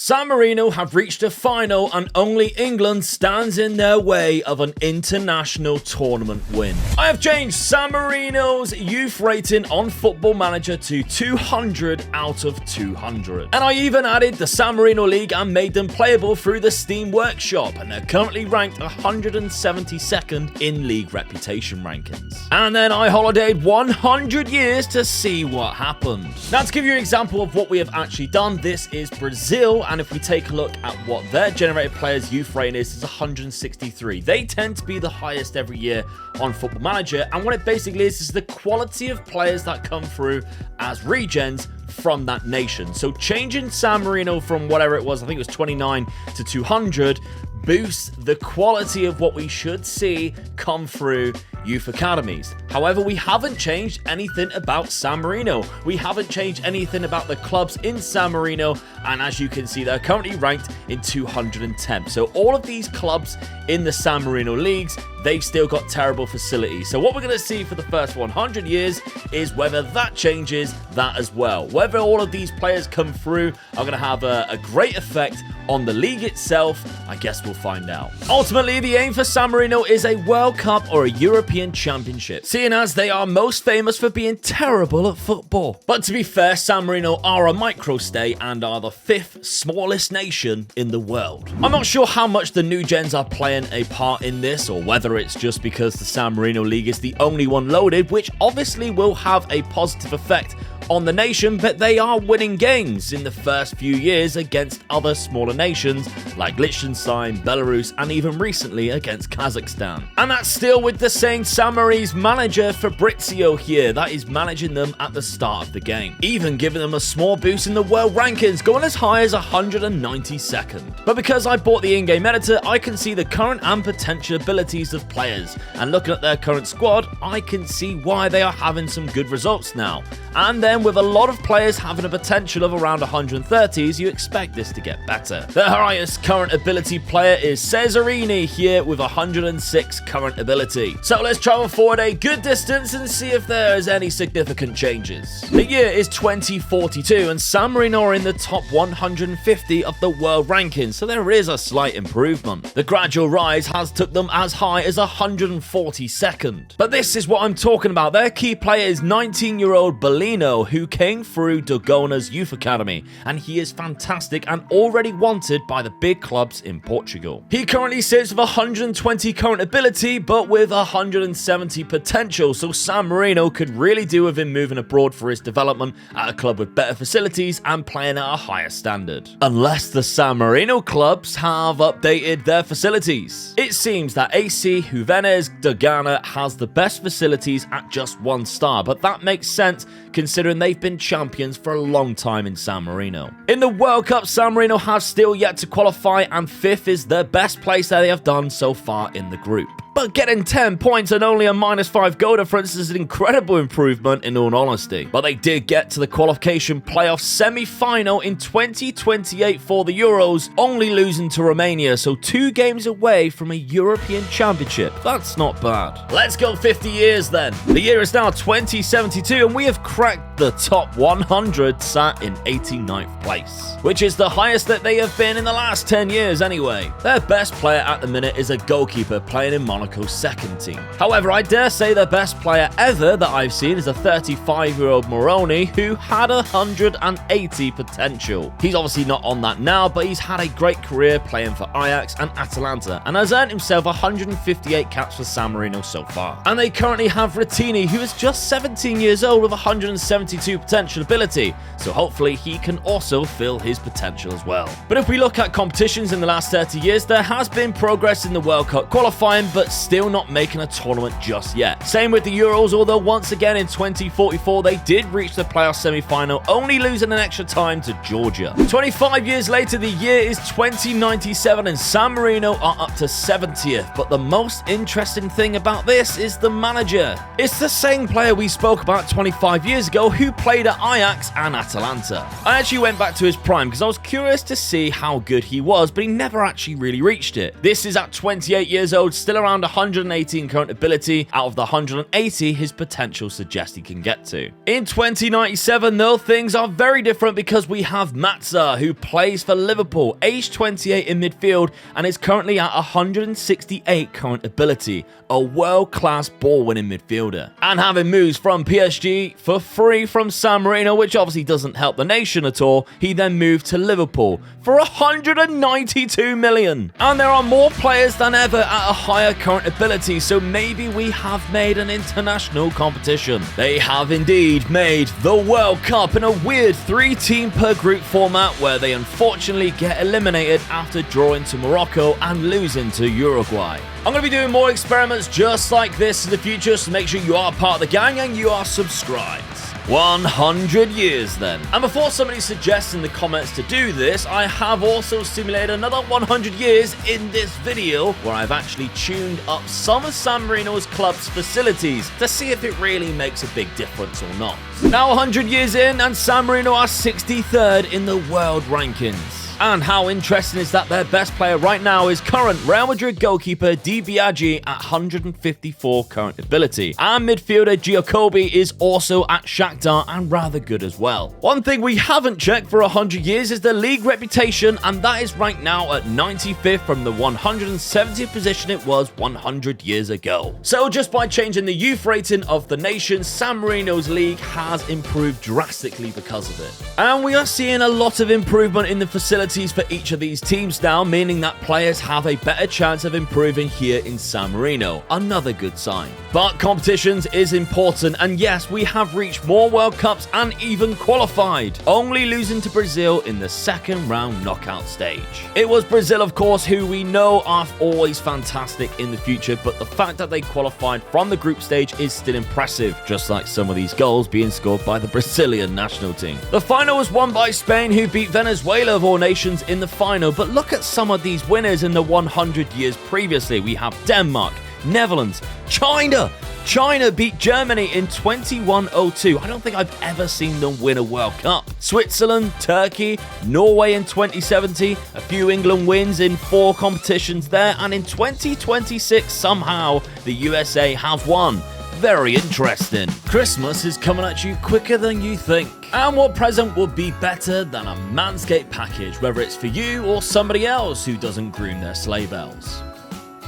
San Marino have reached a final and only England stands in their way of an international tournament win. I have changed San Marino's youth rating on Football Manager to 200 out of 200. And I even added the San Marino League and made them playable through the Steam Workshop, and they're currently ranked 172nd in league reputation rankings. And then I holidayed 100 years to see what happened. Now, to give you an example of what we have actually done, this is Brazil, and if we take a look at what their generated players youth rating is, it's 163. They tend to be the highest every year on Football Manager, and what it basically is the quality of players that come through as regens from that nation. So changing San Marino from whatever it was, I think it was 29 to 200, boosts the quality of what we should see come through youth academies. However, we haven't changed anything about San Marino. We haven't changed anything about the clubs in San Marino, and as you can see, they're currently ranked in 210. So all of these clubs in the San Marino leagues, they've still got terrible facilities. So what we're going to see for the first 100 years is whether that changes that as well. Whether all of these players come through are going to have a great effect on the league itself, I guess we'll find out. Ultimately, the aim for San Marino is a World Cup or a European Championship, seeing as they are most famous for being terrible at football. But to be fair, San Marino are a micro-state and are the 5th smallest nation in the world. I'm not sure how much the new gens are playing a part in this, or whether it's just because the San Marino League is the only one loaded, which obviously will have a positive effect on the nation, but they are winning games in the first few years against other smaller nations like Liechtenstein, Belarus, and even recently against Kazakhstan. And that's still with the same San Marino's manager Fabrizio here that is managing them at the start of the game, even giving them a small boost in the world rankings, going as high as 192nd. But because I bought the in-game editor, I can see the current and potential abilities of players, and looking at their current squad, I can see why they are having some good results now. And then with a lot of players having a potential of around 130s, you expect this to get better. The highest current ability player is Cesarini here with 106 current ability. So let's travel forward a good distance and see if there is any significant changes. The year is 2042 and San Marino are in the top 150 of the world rankings, so there is a slight improvement. The gradual rise has took them as high as 142nd. But this is what I'm talking about. Their key player is 19-year-old Marino, who came through Dogona's youth academy, and he is fantastic and already wanted by the big clubs in Portugal. He currently sits with 120 current ability, but with 170 potential, so San Marino could really do with him moving abroad for his development at a club with better facilities and playing at a higher standard. Unless the San Marino clubs have updated their facilities. It seems that AC Juvenes Dogana has the best facilities at just 1 star, but that makes sense considering they've been champions for a long time in San Marino. In the World Cup, San Marino have still yet to qualify, and 5th is the best place that they have done so far in the group. But getting 10 points and only a -5 goal difference is an incredible improvement in all honesty. But they did get to the qualification playoff semi-final in 2028 for the Euros, only losing to Romania, so 2 games away from a European Championship. That's not bad. Let's go 50 years then. The year is now 2072 and we have cracked the top 100, sat in 89th place, which is the highest that they have been in the last 10 years anyway. Their best player at the minute is a goalkeeper playing in Monaco's second team. However, I dare say the best player ever that I've seen is a 35-year-old Marino who had 180 potential. He's obviously not on that now, but he's had a great career playing for Ajax and Atalanta and has earned himself 158 caps for San Marino so far. And they currently have Rattini, who is just 17 years old with 172 potential ability, so hopefully he can also fill his potential as well. But if we look at competitions in the last 30 years, there has been progress in the World Cup qualifying, but still not making a tournament just yet. Same with the Euros, although once again in 2044 they did reach the playoff semi-final, only losing an extra time to Georgia. 25 years later, the year is 2097 and San Marino are up to 70th, but the most interesting thing about this is the manager. It's the same player we spoke about 25 years ago who played at Ajax and Atalanta. I actually went back to his prime because I was curious to see how good he was, but he never actually really reached it. This is at 28 years old, still around 180 in current ability out of the 180 his potential suggests he can get to. In 2097, though, things are very different because we have Matza, who plays for Liverpool, age 28 in midfield, and is currently at 168 current ability, a world-class ball-winning midfielder. And having moves from PSG for free from San Marino, which obviously doesn't help the nation at all, he then moved to Liverpool for 192 million. And there are more players than ever at a higher current ability, so maybe we have made an international competition. They have indeed made the World Cup in a weird 3-team per group format where they unfortunately get eliminated after drawing to Morocco and losing to Uruguay. I'm going to be doing more experiments just like this in the future, so make sure you are part of the gang and you are subscribed. 100 years then. And before somebody suggests in the comments to do this, I have also simulated another 100 years in this video where I've actually tuned up some of San Marino's club's facilities to see if it really makes a big difference or not. Now 100 years in and San Marino are 63rd in the world rankings. And how interesting is that their best player right now is current Real Madrid goalkeeper Di Biaggi at 154 current ability. And midfielder Giacobi is also at Shakhtar and rather good as well. One thing we haven't checked for 100 years is the league reputation, and that is right now at 95th from the 170th position it was 100 years ago. So just by changing the youth rating of the nation, San Marino's league has improved drastically because of it. And we are seeing a lot of improvement in the facilities for each of these teams now, meaning that players have a better chance of improving here in San Marino. Another good sign. But competitions is important, and yes, we have reached more World Cups and even qualified, only losing to Brazil in the second round knockout stage. It was Brazil, of course, who we know are always fantastic in the future, but the fact that they qualified from the group stage is still impressive, just like some of these goals being scored by the Brazilian national team. The final was won by Spain, who beat Venezuela of all nations in the final, but look at some of these winners in the 100 years previously. We have Denmark, Netherlands, China. China beat Germany in 2102. I don't think I've ever seen them win a World Cup. Switzerland, Turkey, Norway in 2070, a few England wins in 4 competitions there, and in 2026 somehow the USA have won. Very interesting. Christmas is coming at you quicker than you think. And what present would be better than a Manscaped package, whether it's for you or somebody else who doesn't groom their sleigh bells?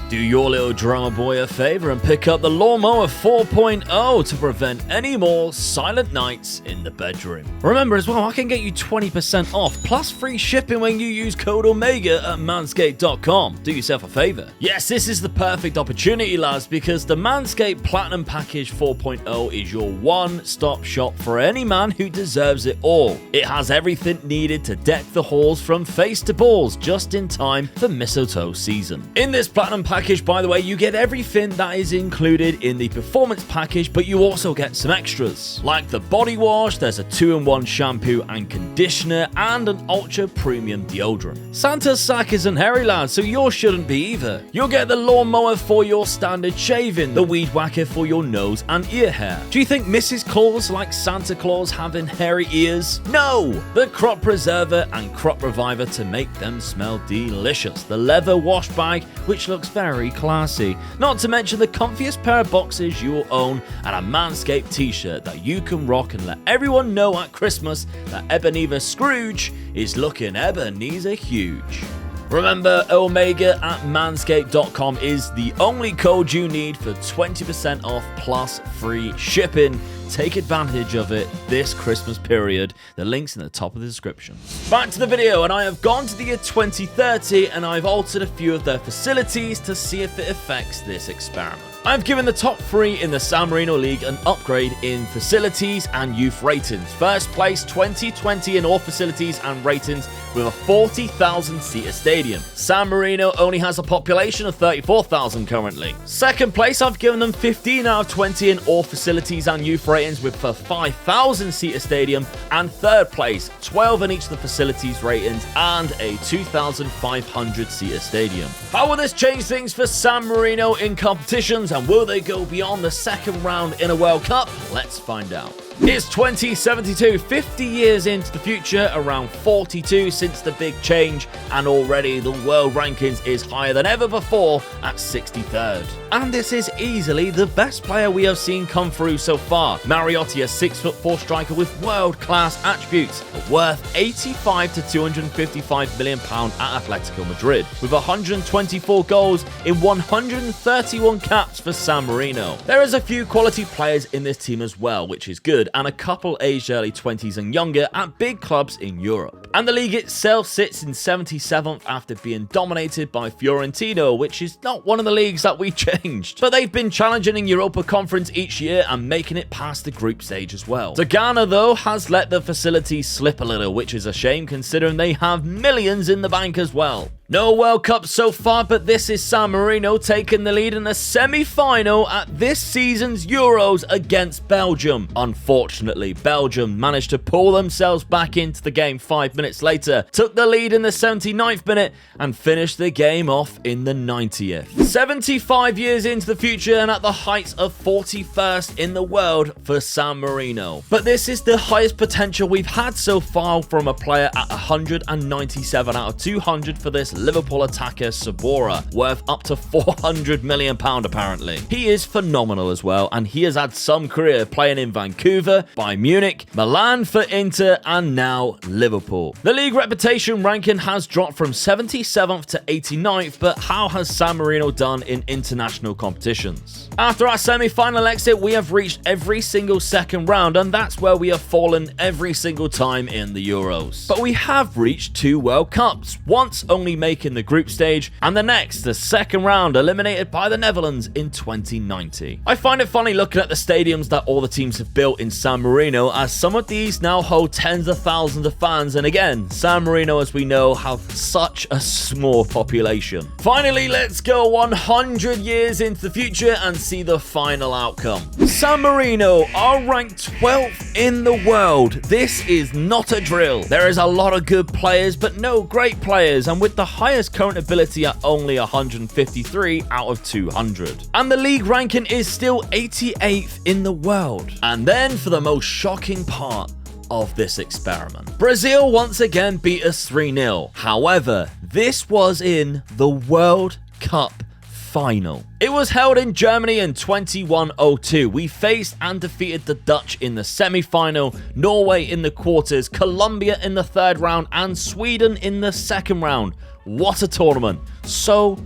Do your little drummer boy a favor and pick up the Lawnmower 4.0 to prevent any more silent nights in the bedroom. Remember as well, I can get you 20% off plus free shipping when you use code OMEGA at manscaped.com. Do yourself a favor. Yes, this is the perfect opportunity, lads, because the Manscaped Platinum Package 4.0 is your one-stop shop for any man who deserves it all. It has everything needed to deck the halls from face to balls just in time for mistletoe season. In this Platinum Package, by the way, you get everything that is included in the performance package, but you also get some extras. Like the body wash, there's a 2-in-1 shampoo and conditioner, and an ultra premium deodorant. Santa's sack isn't hairy, lads, so yours shouldn't be either. You'll get the lawnmower for your standard shaving, the weed whacker for your nose and ear hair. Do you think Mrs. Claus likes Santa Claus having hairy ears? No! The crop preserver and crop reviver to make them smell delicious. The leather wash bag, which looks very classy. Not to mention the comfiest pair of boxers you will own, and a Manscaped t-shirt that you can rock and let everyone know at Christmas that Ebenezer Scrooge is looking Ebenezer huge. Remember, Omega at manscaped.com is the only code you need for 20% off plus free shipping. Take advantage of it this Christmas period. The link's in the top of the description. Back to the video, and I have gone to the year 2030 and I've altered a few of their facilities to see if it affects this experiment. I've given the top 3 in the San Marino League an upgrade in facilities and youth ratings. First place 2020 in all facilities and ratings with a 40,000 seater stadium. San Marino only has a population of 34,000 currently. Second place, I've given them 15 out of 20 in all facilities and youth ratings with a 5,000 seater stadium. And third place, 12 in each of the facilities ratings and a 2,500 seater stadium. How will this change things for San Marino in competitions, and will they go beyond the second round in a World Cup? Let's find out. It's 2072, 50 years into the future, around 42 since the big change, and already the world rankings is higher than ever before at 63rd. And this is easily the best player we have seen come through so far. Mariotti, a 6'4" striker with world-class attributes, worth 85 to 255 million pound at Atletico Madrid, with 124 goals in 131 caps for San Marino. There is a few quality players in this team as well, which is good, and a couple aged early 20s and younger at big clubs in Europe. And the league itself sits in 77th after being dominated by Fiorentina, which is not one of the leagues that we changed. But they've been challenging in Europa Conference each year and making it past the group stage as well. Ghana, though, has let the facility slip a little, which is a shame considering they have millions in the bank as well. No World Cup so far, but this is San Marino taking the lead in a semi-final at this season's Euros against Belgium. Unfortunately, Belgium managed to pull themselves back into the game 5 minutes later, took the lead in the 79th minute, and finished the game off in the 90th. 75 years into the future and at the heights of 41st in the world for San Marino. But this is the highest potential we've had so far from a player at 197 out of 200 for this Liverpool attacker Sabora, worth up to £400 million apparently. He is phenomenal as well, and he has had some career playing in Vancouver, Bayern Munich, Milan for Inter, and now Liverpool. The league reputation ranking has dropped from 77th to 89th, but how has San Marino done in international competitions? After our semi-final exit, we have reached every single second round, and that's where we have fallen every single time in the Euros. But we have reached 2 World Cups, once only making the group stage, and the next, the second round, eliminated by the Netherlands in 2090. I find it funny looking at the stadiums that all the teams have built in San Marino, as some of these now hold tens of thousands of fans, and again, San Marino, as we know, have such a small population. Finally, let's go 100 years into the future and see the final outcome. San Marino are ranked 12th in the world. This is not a drill. There is a lot of good players, but no great players, and with the highest current ability at only 153 out of 200. And the league ranking is still 88th in the world. And then for the most shocking part of this experiment, Brazil once again beat us 3-0. However, this was in the World Cup final. It was held in Germany in 2102. We faced and defeated the Dutch in the semi-final, Norway in the quarters, Colombia in the third round, and Sweden in the second round. What a tournament. So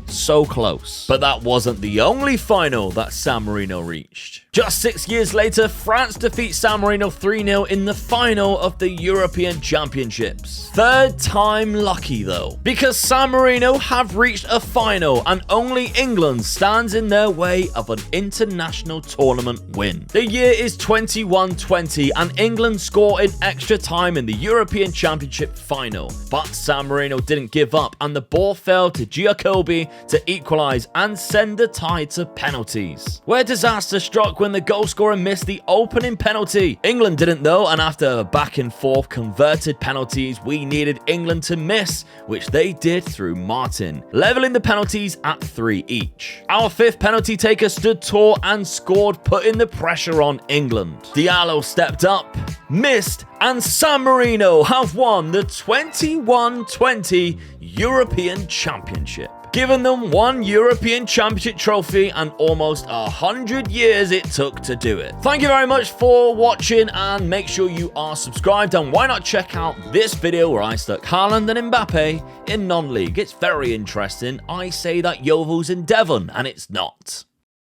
close. But that wasn't the only final that San Marino reached. Just 6 years later, France defeats San Marino 3-0 in the final of the European Championships. Third time lucky though, because San Marino have reached a final and only England stands in their way of an international tournament win. The year is 2120 and England score in extra time in the European Championship final. But San Marino didn't give up and the ball fell to Giacobbe to equalise and send the tie to penalties, where disaster struck when the goalscorer missed the opening penalty. England didn't though, and after a back and forth converted penalties, we needed England to miss, which they did through Martin, levelling the penalties at 3 each. Our fifth penalty taker stood tall and scored, putting the pressure on England. Diallo stepped up, missed, and San Marino have won the 21-20 European Championship, giving them 1 European Championship trophy and almost 100 years it took to do it. Thank you very much for watching, and make sure you are subscribed, and why not check out this video where I stuck Haaland and Mbappe in non-league. It's very interesting. I say that Yeovil's in Devon and it's not.